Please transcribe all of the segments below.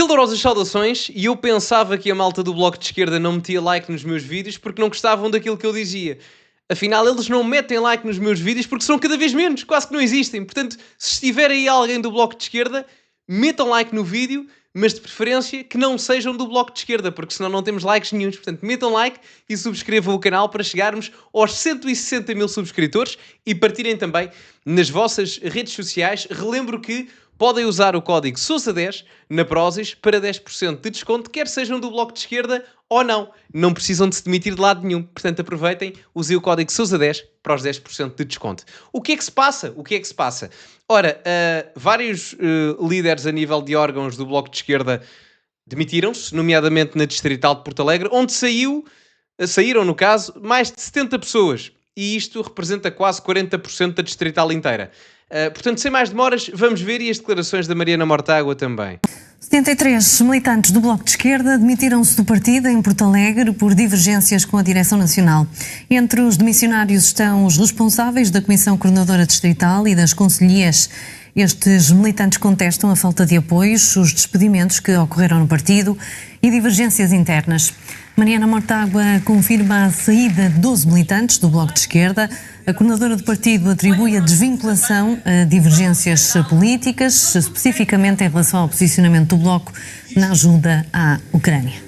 Calorosas saudações, e eu pensava que a malta do Bloco de Esquerda não metia like nos meus vídeos porque não gostavam daquilo que eu dizia. Afinal, eles não metem like nos meus vídeos porque são cada vez menos, quase que não existem. Portanto, se estiver aí alguém do Bloco de Esquerda, metam like no vídeo, mas de preferência que não sejam do Bloco de Esquerda, porque senão não temos likes nenhuns. Portanto, metam like e subscrevam o canal para chegarmos aos 160 mil subscritores e partilhem também nas vossas redes sociais. Relembro que podem usar o código SOUSA10 na Prozis para 10% de desconto, quer sejam do Bloco de Esquerda ou não. Não precisam de se demitir de lado nenhum. Portanto, aproveitem, usem o código SOUSA10 para os 10% de desconto. O que é que se passa? Ora, vários líderes a nível de órgãos do Bloco de Esquerda demitiram-se, nomeadamente na Distrital de Porto Alegre, onde saíram, no caso, mais de 70 pessoas. E isto representa quase 40% da Distrital inteira. Portanto, sem mais demoras, vamos ver e as declarações da Mariana Mortágua também. 73 militantes do Bloco de Esquerda demitiram-se do partido em Porto Alegre por divergências com a direção nacional. Entre os demissionários estão os responsáveis da Comissão Coordenadora Distrital e das concelhias. Estes militantes contestam a falta de apoios, os despedimentos que ocorreram no partido e divergências internas. Mariana Mortágua confirma a saída de 12 militantes do Bloco de Esquerda. A coordenadora do partido atribui a desvinculação a divergências políticas, especificamente em relação ao posicionamento do Bloco na ajuda à Ucrânia.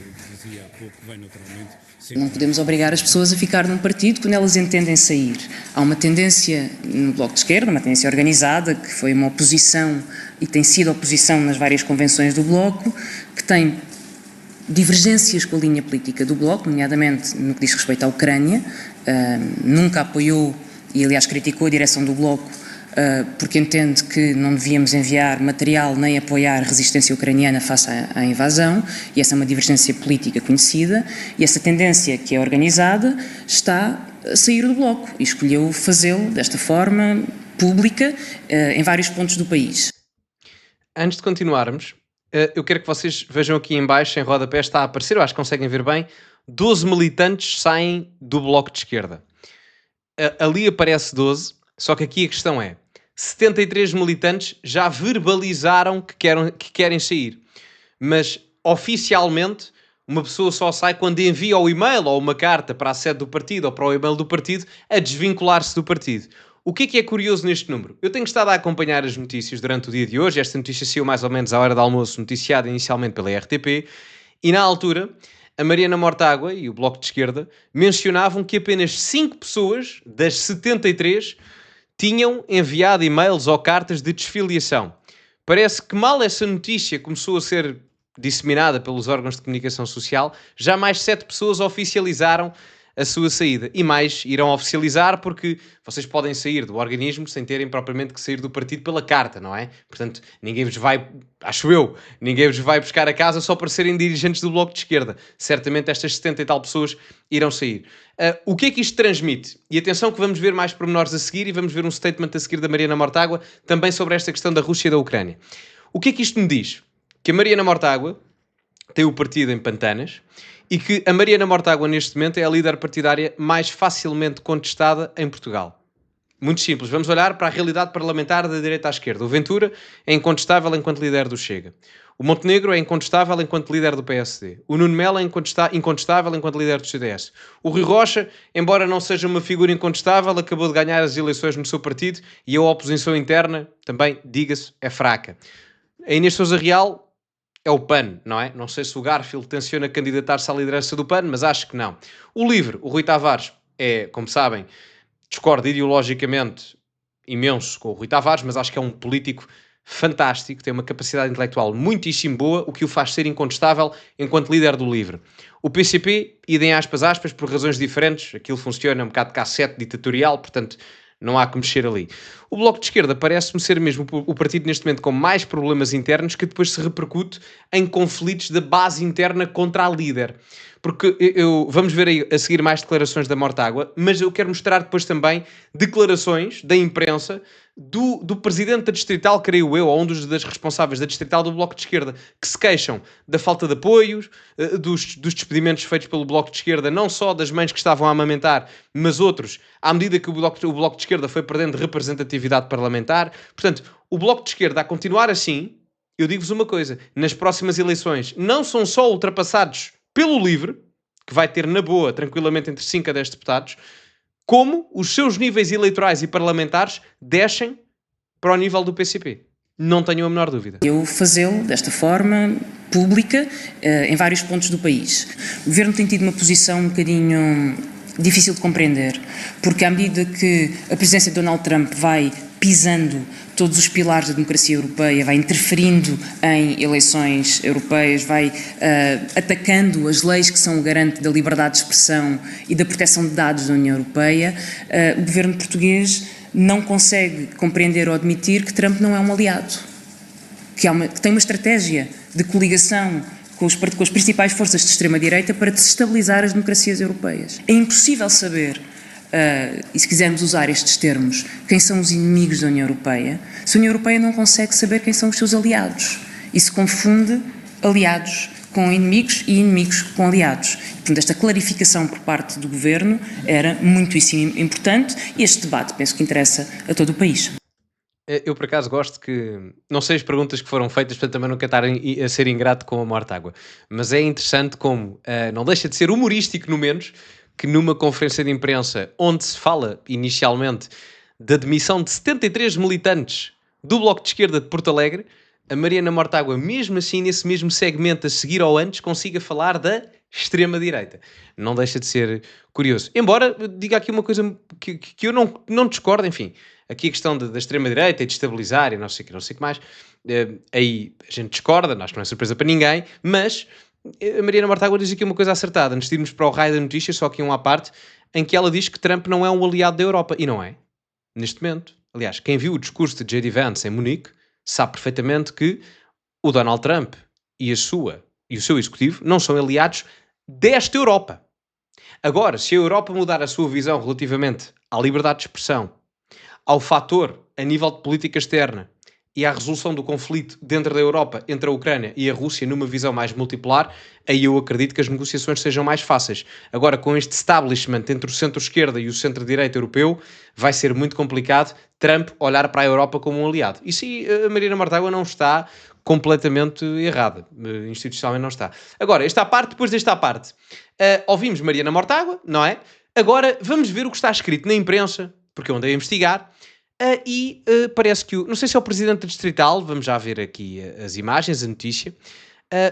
Não podemos obrigar as pessoas a ficar num partido quando elas entendem sair. Há uma tendência no Bloco de Esquerda, uma tendência organizada, que foi uma oposição e tem sido oposição nas várias convenções do Bloco, que tem divergências com a linha política do Bloco, nomeadamente no que diz respeito à Ucrânia. Nunca apoiou e, aliás, criticou a direção do Bloco porque entende que não devíamos enviar material nem apoiar a resistência ucraniana face à invasão, e essa é uma divergência política conhecida, e essa tendência que é organizada está a sair do Bloco e escolheu fazê-lo desta forma pública em vários pontos do país. Antes de continuarmos, eu quero que vocês vejam aqui em baixo, em rodapé, está a aparecer, eu acho que conseguem ver bem, 12 militantes saem do Bloco de Esquerda. Ali aparece 12, só que aqui a questão é, 73 militantes já verbalizaram que querem sair, mas oficialmente uma pessoa só sai quando envia o e-mail ou uma carta para a sede do partido ou para o e-mail do partido a desvincular-se do partido. O que é curioso neste número? Eu tenho estado a acompanhar as notícias durante o dia de hoje. Esta notícia saiu mais ou menos à hora do almoço, noticiada inicialmente pela RTP, e na altura a Mariana Mortágua e o Bloco de Esquerda mencionavam que apenas 5 pessoas das 73 tinham enviado e-mails ou cartas de desfiliação. Parece que mal essa notícia começou a ser disseminada pelos órgãos de comunicação social, já mais 7 pessoas oficializaram a sua saída. E mais irão oficializar porque vocês podem sair do organismo sem terem propriamente que sair do partido pela carta, não é? Portanto, ninguém vos vai, acho eu, ninguém vos vai buscar a casa só para serem dirigentes do Bloco de Esquerda. Certamente estas 70 e tal pessoas irão sair. O que é que isto transmite? E atenção que vamos ver mais pormenores a seguir e vamos ver um statement a seguir da Mariana Mortágua também sobre esta questão da Rússia e da Ucrânia. O que é que isto me diz? Que a Mariana Mortágua tem o partido em pantanas e que a Mariana Mortágua neste momento é a líder partidária mais facilmente contestada em Portugal. Muito simples, vamos olhar para a realidade parlamentar da direita à esquerda. O Ventura é incontestável enquanto líder do Chega. O Montenegro é incontestável enquanto líder do PSD. O Nuno Melo é incontestável enquanto líder do CDS. O Rui Rocha, embora não seja uma figura incontestável, acabou de ganhar as eleições no seu partido e a oposição interna, também, diga-se, é fraca. A Inês Sousa Real é o PAN, não é? Não sei se o Garfield tenciona candidatar-se à liderança do PAN, mas acho que não. O LIVRE, o Rui Tavares, é, como sabem, discorda ideologicamente imenso com o Rui Tavares, mas acho que é um político fantástico, tem uma capacidade intelectual muitíssimo boa, o que o faz ser incontestável enquanto líder do LIVRE. O PCP, idem aspas, por razões diferentes, aquilo funciona um bocado de cassete ditatorial, portanto não há que mexer ali. O Bloco de Esquerda parece-me ser mesmo o partido neste momento com mais problemas internos que depois se repercute em conflitos da base interna contra a líder. Porque vamos ver aí a seguir mais declarações da Mortágua, mas eu quero mostrar depois também declarações da imprensa do presidente da Distrital, creio eu, ou um das responsáveis da Distrital do Bloco de Esquerda, que se queixam da falta de apoios, dos despedimentos feitos pelo Bloco de Esquerda, não só das mães que estavam a amamentar, mas outros, à medida que o Bloco de Esquerda foi perdendo representatividade parlamentar. Portanto, o Bloco de Esquerda, a continuar assim, eu digo-vos uma coisa, nas próximas eleições não são só ultrapassados pelo LIVRE, que vai ter na boa, tranquilamente, entre 5 a 10 deputados, como os seus níveis eleitorais e parlamentares descem para o nível do PCP. Não tenho a menor dúvida. Eu fazê-lo desta forma, pública, em vários pontos do país. O Governo tem tido uma posição um bocadinho difícil de compreender, porque à medida que a presidência de Donald Trump vai pisando todos os pilares da democracia europeia, vai interferindo em eleições europeias, vai atacando as leis que são o garante da liberdade de expressão e da proteção de dados da União Europeia, o governo português não consegue compreender ou admitir que Trump não é um aliado, que tem uma estratégia de coligação com as principais forças de extrema-direita para desestabilizar as democracias europeias. É impossível saber, e se quisermos usar estes termos, quem são os inimigos da União Europeia, se a União Europeia não consegue saber quem são os seus aliados. E se confunde aliados com inimigos e inimigos com aliados. Portanto, esta clarificação por parte do Governo era muitíssimo importante e este debate penso que interessa a todo o país. Eu, por acaso, gosto que... Não sei as perguntas que foram feitas, portanto também não quero estar a ser ingrato com a Mortágua. Mas é interessante como não deixa de ser humorístico, no menos, que numa conferência de imprensa onde se fala, inicialmente, da demissão de 73 militantes do Bloco de Esquerda de Porto Alegre, a Mariana Mortágua, mesmo assim, nesse mesmo segmento, a seguir ou antes, consiga falar da extrema-direita. Não deixa de ser curioso. Embora, diga aqui uma coisa que eu não discordo, enfim... Aqui a questão da extrema-direita e de estabilizar e não sei o que mais, aí a gente discorda, acho que não é surpresa para ninguém, mas a Mariana Mortágua diz aqui uma coisa acertada, antes de irmos para o raio da notícia, só aqui um à parte, em que ela diz que Trump não é um aliado da Europa, e não é, neste momento. Aliás, quem viu o discurso de J.D. Vance em Munique, sabe perfeitamente que o Donald Trump e o seu executivo não são aliados desta Europa. Agora, se a Europa mudar a sua visão relativamente à liberdade de expressão, ao fator a nível de política externa e à resolução do conflito dentro da Europa entre a Ucrânia e a Rússia numa visão mais multipolar, aí eu acredito que as negociações sejam mais fáceis. Agora, com este establishment entre o centro-esquerda e o centro-direita europeu, vai ser muito complicado Trump olhar para a Europa como um aliado. E se a Mariana Mortágua não está completamente errada, institucionalmente não está. Agora, depois desta parte, ouvimos Mariana Mortágua, não é? Agora, vamos ver o que está escrito na imprensa, porque eu andei a investigar, parece que não sei se é o presidente da Distrital, vamos já ver aqui as imagens, a notícia,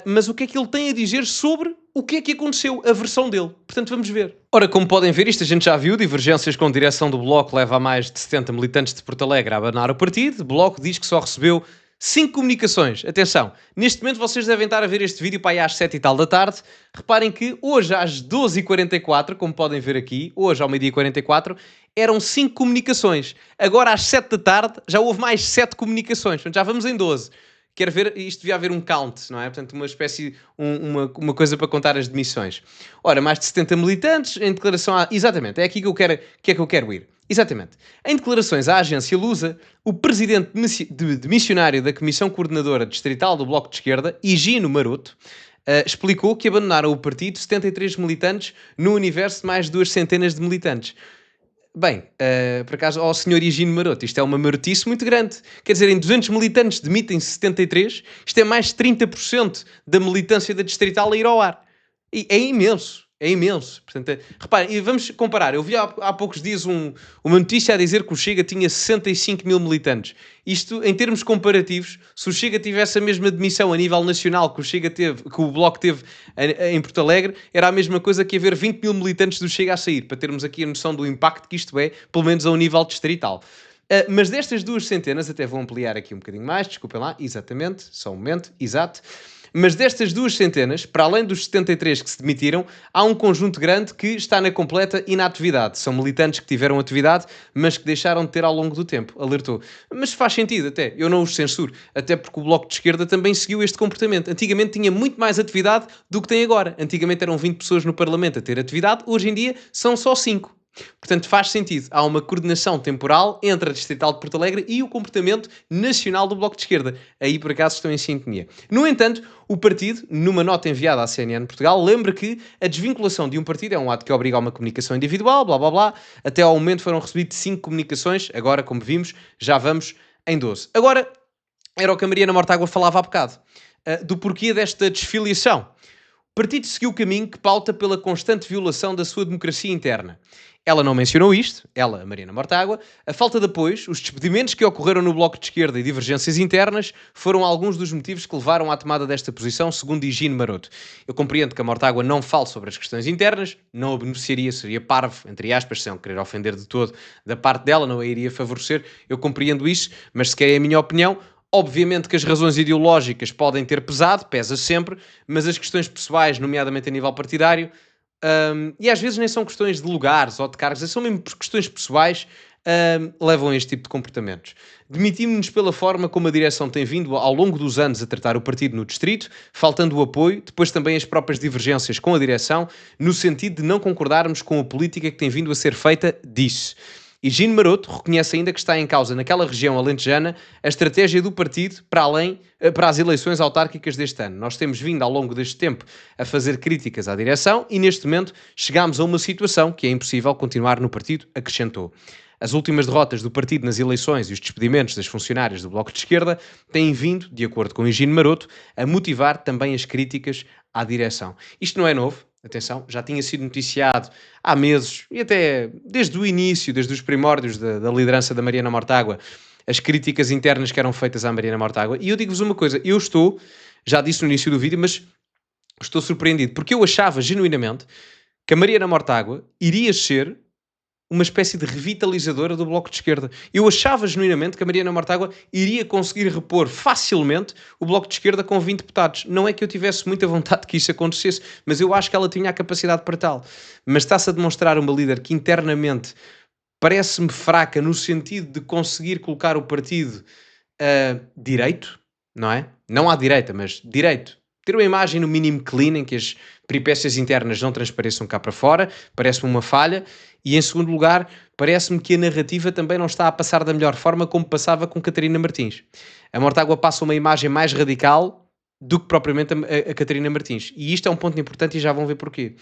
mas o que é que ele tem a dizer sobre o que é que aconteceu, a versão dele. Portanto, vamos ver. Ora, como podem ver, isto a gente já viu, divergências com direção do Bloco leva a mais de 70 militantes de Porto Alegre a abanar o partido. O Bloco diz que só recebeu 5 comunicações. Atenção, neste momento vocês devem estar a ver este vídeo para aí às 7 e tal da tarde. Reparem que hoje às 12h44, como podem ver aqui, hoje ao meio-dia 44, eram 5 comunicações. Agora às 7 da tarde já houve mais 7 comunicações. Portanto, já vamos em 12. Quero ver, isto devia haver um count, não é? Portanto, uma espécie, uma coisa para contar as demissões. Ora, mais de 70 militantes em declaração a... Exatamente, é aqui que eu quero ir. Exatamente. Em declarações à agência Lusa, o presidente de missionário da Comissão Coordenadora Distrital do Bloco de Esquerda, Higino Maroto, explicou que abandonaram o partido 73 militantes no universo de mais de 2 centenas de militantes. Bem, por acaso, ao senhor Higino Maroto, isto é uma marotice muito grande. Quer dizer, em 200 militantes demitem-se 73, isto é mais de 30% da militância da Distrital a ir ao ar. E é imenso. É imenso. Portanto, reparem, e vamos comparar. Eu vi há poucos dias uma notícia a dizer que o Chega tinha 65 mil militantes. Isto, em termos comparativos, se o Chega tivesse a mesma demissão a nível nacional que o Bloco teve em Porto Alegre, era a mesma coisa que haver 20 mil militantes do Chega a sair, para termos aqui a noção do impacto que isto é, pelo menos a um nível distrital. Mas destas 2 centenas, até vou ampliar aqui um bocadinho mais, desculpem lá, exatamente, só um momento, exato. Mas destas 2 centenas, para além dos 73 que se demitiram, há um conjunto grande que está na completa inatividade. São militantes que tiveram atividade, mas que deixaram de ter ao longo do tempo, alertou. Mas faz sentido até, eu não os censuro, até porque o Bloco de Esquerda também seguiu este comportamento. Antigamente tinha muito mais atividade do que tem agora. Antigamente eram 20 pessoas no Parlamento a ter atividade, hoje em dia são só 5. Portanto, faz sentido. Há uma coordenação temporal entre a Distrital de Porto Alegre e o comportamento nacional do Bloco de Esquerda. Aí, por acaso, estão em sintonia. No entanto, o partido, numa nota enviada à CNN Portugal, lembra que a desvinculação de um partido é um ato que obriga a uma comunicação individual, blá blá blá. Até ao momento foram recebidas 5 comunicações. Agora, como vimos, já vamos em 12. Agora, era o que a Mariana Mortágua falava há bocado, do porquê desta desfiliação. O partido seguiu o caminho que pauta pela constante violação da sua democracia interna. Ela não mencionou isto, ela, a Mariana Mortágua. A falta de apoios, os despedimentos que ocorreram no Bloco de Esquerda e divergências internas foram alguns dos motivos que levaram à tomada desta posição, segundo Higino Maroto. Eu compreendo que a Mortágua não fale sobre as questões internas, não a beneficiaria, seria parvo, entre aspas, sem querer ofender de todo da parte dela, não a iria favorecer. Eu compreendo isso, mas se querem a minha opinião, obviamente que as razões ideológicas podem ter pesado, pesa sempre, mas as questões pessoais, nomeadamente a nível partidário, e às vezes nem são questões de lugares ou de cargos, são mesmo questões pessoais, levam a este tipo de comportamentos. Demitimos-nos pela forma como a direção tem vindo ao longo dos anos a tratar o partido no distrito, faltando o apoio, depois também as próprias divergências com a direção, no sentido de não concordarmos com a política que tem vindo a ser feita, disse. Higino Maroto reconhece ainda que está em causa naquela região alentejana a estratégia do partido para as eleições autárquicas deste ano. Nós temos vindo ao longo deste tempo a fazer críticas à direção e neste momento chegámos a uma situação que é impossível continuar no partido, acrescentou. As últimas derrotas do partido nas eleições e os despedimentos das funcionárias do Bloco de Esquerda têm vindo, de acordo com Higino Maroto, a motivar também as críticas à direção. Isto não é novo. Atenção, já tinha sido noticiado há meses e até desde o início, desde os primórdios da liderança da Mariana Mortágua, as críticas internas que eram feitas à Mariana Mortágua. E eu digo-vos uma coisa, já disse no início do vídeo, mas estou surpreendido, porque eu achava genuinamente que a Mariana Mortágua iria ser uma espécie de revitalizadora do Bloco de Esquerda. Eu achava genuinamente que a Mariana Mortágua iria conseguir repor facilmente o Bloco de Esquerda com 20 deputados. Não é que eu tivesse muita vontade que isso acontecesse, mas eu acho que ela tinha a capacidade para tal. Mas está-se a demonstrar uma líder que internamente parece-me fraca no sentido de conseguir colocar o partido direito, não é? Não à direita, mas direito. Ter uma imagem no mínimo clean, em que as peripécias internas não transpareçam cá para fora, parece-me uma falha. E em segundo lugar, parece-me que a narrativa também não está a passar da melhor forma como passava com Catarina Martins. A Mortágua passa uma imagem mais radical do que propriamente a Catarina Martins. E isto é um ponto importante e já vão ver porquê.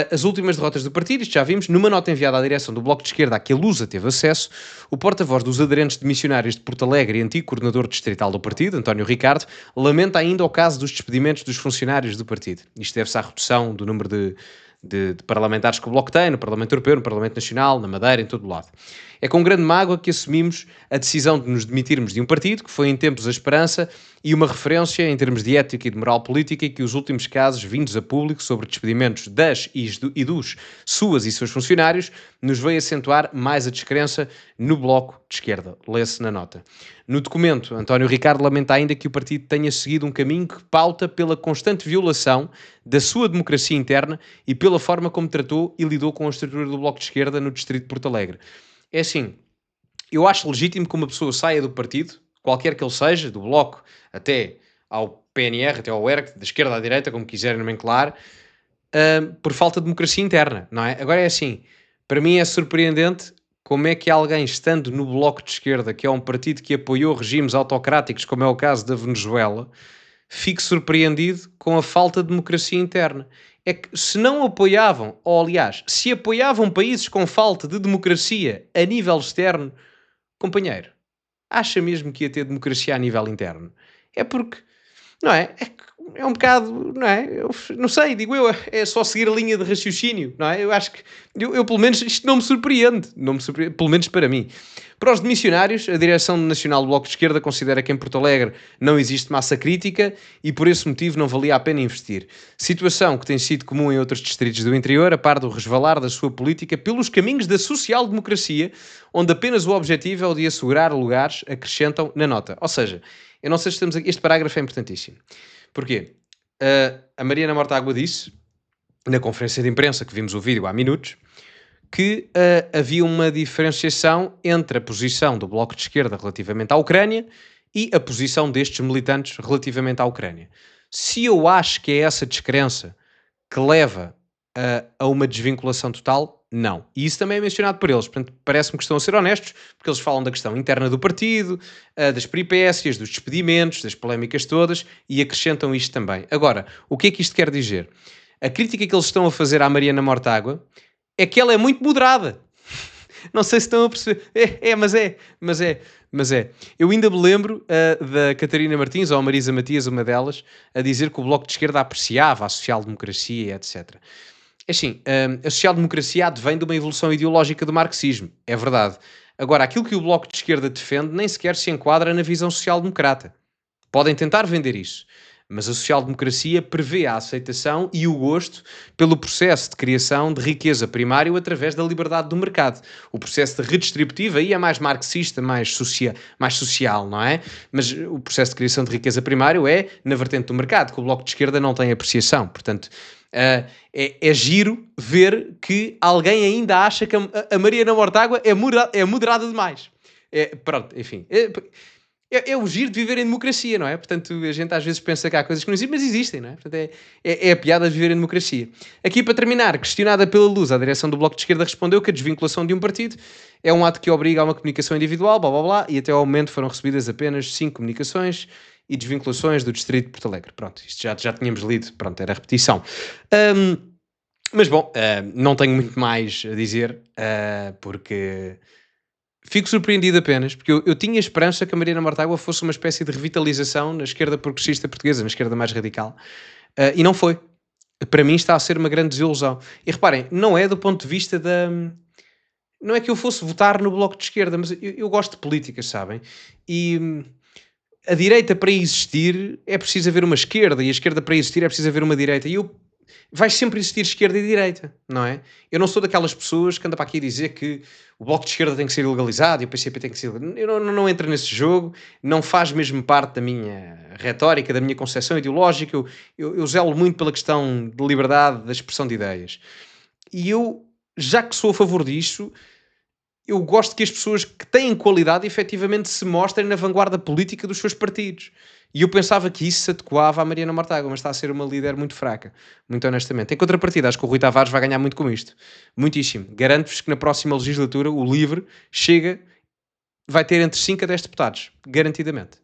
As últimas derrotas do partido, isto já vimos, numa nota enviada à direção do Bloco de Esquerda a que a Lusa teve acesso, o porta-voz dos aderentes de missionários de Porto Alegre e antigo coordenador distrital do partido, António Ricardo, lamenta ainda o caso dos despedimentos dos funcionários do partido. Isto deve-se à redução do número de parlamentares que o Bloco tem, no Parlamento Europeu, no Parlamento Nacional, na Madeira, em todo o lado. É com grande mágoa que assumimos a decisão de nos demitirmos de um partido que foi em tempos a esperança e uma referência em termos de ética e de moral política e que os últimos casos vindos a público sobre despedimentos das e dos suas e seus funcionários nos veio acentuar mais a descrença no Bloco de Esquerda. Lê-se na nota. No documento, António Ricardo lamenta ainda que o partido tenha seguido um caminho que pauta pela constante violação da sua democracia interna e pela forma como tratou e lidou com a estrutura do Bloco de Esquerda no distrito de Porto Alegre. É assim, eu acho legítimo que uma pessoa saia do partido, qualquer que ele seja, do Bloco até ao PNR, até ao ERC, da esquerda à direita, como quiserem nomenclar, por falta de democracia interna, não é? Agora é assim, para mim é surpreendente como é que alguém estando no Bloco de Esquerda, que é um partido que apoiou regimes autocráticos, como é o caso da Venezuela, fique surpreendido com a falta de democracia interna. É que se não apoiavam, ou aliás, se apoiavam países com falta de democracia a nível externo, companheiro, acha mesmo que ia ter democracia a nível interno? É porque, não é? É um bocado, não é? Eu não sei, digo eu, é só seguir a linha de raciocínio, não é? Eu acho que, eu pelo menos, isto não me surpreende, pelo menos para mim. Para os demissionários, a Direção Nacional do Bloco de Esquerda considera que em Porto Alegre não existe massa crítica e por esse motivo não valia a pena investir. Situação que tem sido comum em outros distritos do interior, a par do resvalar da sua política pelos caminhos da social-democracia, onde apenas o objetivo é o de assegurar lugares, acrescentam na nota. Ou seja, eu não sei se estamos aqui, este parágrafo é importantíssimo. Porquê? A Mariana Mortágua disse, na conferência de imprensa que vimos o vídeo há minutos, que havia uma diferenciação entre a posição do Bloco de Esquerda relativamente à Ucrânia e a posição destes militantes relativamente à Ucrânia. Se eu acho que é essa descrença que leva a uma desvinculação total, não. E isso também é mencionado por eles. Portanto, parece-me que estão a ser honestos, porque eles falam da questão interna do partido, das peripécias, dos despedimentos, das polémicas todas, e acrescentam isto também. Agora, o que é que isto quer dizer? A crítica que eles estão a fazer à Mariana Mortágua é que ela é muito moderada. Não sei se estão a perceber. Mas é. Eu ainda me lembro da Catarina Martins, ou a Marisa Matias, uma delas, a dizer que o Bloco de Esquerda apreciava a social-democracia, etc. Assim, a social-democracia advém de uma evolução ideológica do marxismo. É verdade. Agora, aquilo que o Bloco de Esquerda defende nem sequer se enquadra na visão social-democrata. Podem tentar vender isso. Mas a social-democracia prevê a aceitação e o gosto pelo processo de criação de riqueza primário através da liberdade do mercado. O processo de redistributivo aí é mais marxista, mais social, não é? Mas o processo de criação de riqueza primário é na vertente do mercado, que o Bloco de Esquerda não tem apreciação. Portanto, é giro ver que alguém ainda acha que a Mariana Mortágua é moderada demais. Pronto, enfim... É o giro de viver em democracia, não é? Portanto, a gente às vezes pensa que há coisas que não existem, mas existem, não é? Portanto, é a piada de viver em democracia. Aqui, para terminar, questionada pela Luz, a direção do Bloco de Esquerda respondeu que a desvinculação de um partido é um ato que obriga a uma comunicação individual, blá blá blá, e até ao momento foram recebidas apenas 5 comunicações e desvinculações do Distrito de Porto Alegre. Pronto, isto já tínhamos lido, pronto, era repetição. Mas bom, não tenho muito mais a dizer, porque... Fico surpreendido apenas, porque eu tinha esperança que a Mariana Mortágua fosse uma espécie de revitalização na esquerda progressista portuguesa, na esquerda mais radical. E não foi. Para mim está a ser uma grande desilusão. E reparem, não é do ponto de vista da... Não é que eu fosse votar no Bloco de Esquerda, mas eu gosto de políticas, sabem? E a direita para existir é preciso haver uma esquerda, e a esquerda para existir é preciso haver uma direita. E vai sempre existir esquerda e direita, não é? Eu não sou daquelas pessoas que andam para aqui a dizer que o Bloco de Esquerda tem que ser ilegalizado e o PCP tem que ser... Eu não entro nesse jogo, não faz mesmo parte da minha retórica, da minha concepção ideológica. Eu zelo muito pela questão de liberdade, da expressão de ideias. E eu, já que sou a favor disso, eu gosto que as pessoas que têm qualidade efetivamente se mostrem na vanguarda política dos seus partidos. E eu pensava que isso se adequava à Mariana Mortágua, mas está a ser uma líder muito fraca, muito honestamente. Em contrapartida, acho que o Rui Tavares vai ganhar muito com isto. Muitíssimo. Garanto-vos que na próxima legislatura o LIVRE vai ter entre 5 a 10 deputados. Garantidamente.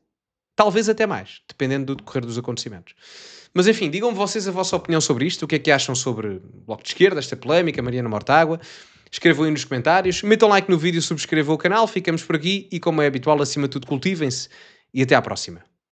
Talvez até mais, dependendo do decorrer dos acontecimentos. Mas enfim, digam-me vocês a vossa opinião sobre isto. O que é que acham sobre o Bloco de Esquerda, esta polémica, Mariana Mortágua? Escrevam aí nos comentários. Metam like no vídeo, subscrevam o canal. Ficamos por aqui e, como é habitual, acima de tudo, cultivem-se. E até à próxima.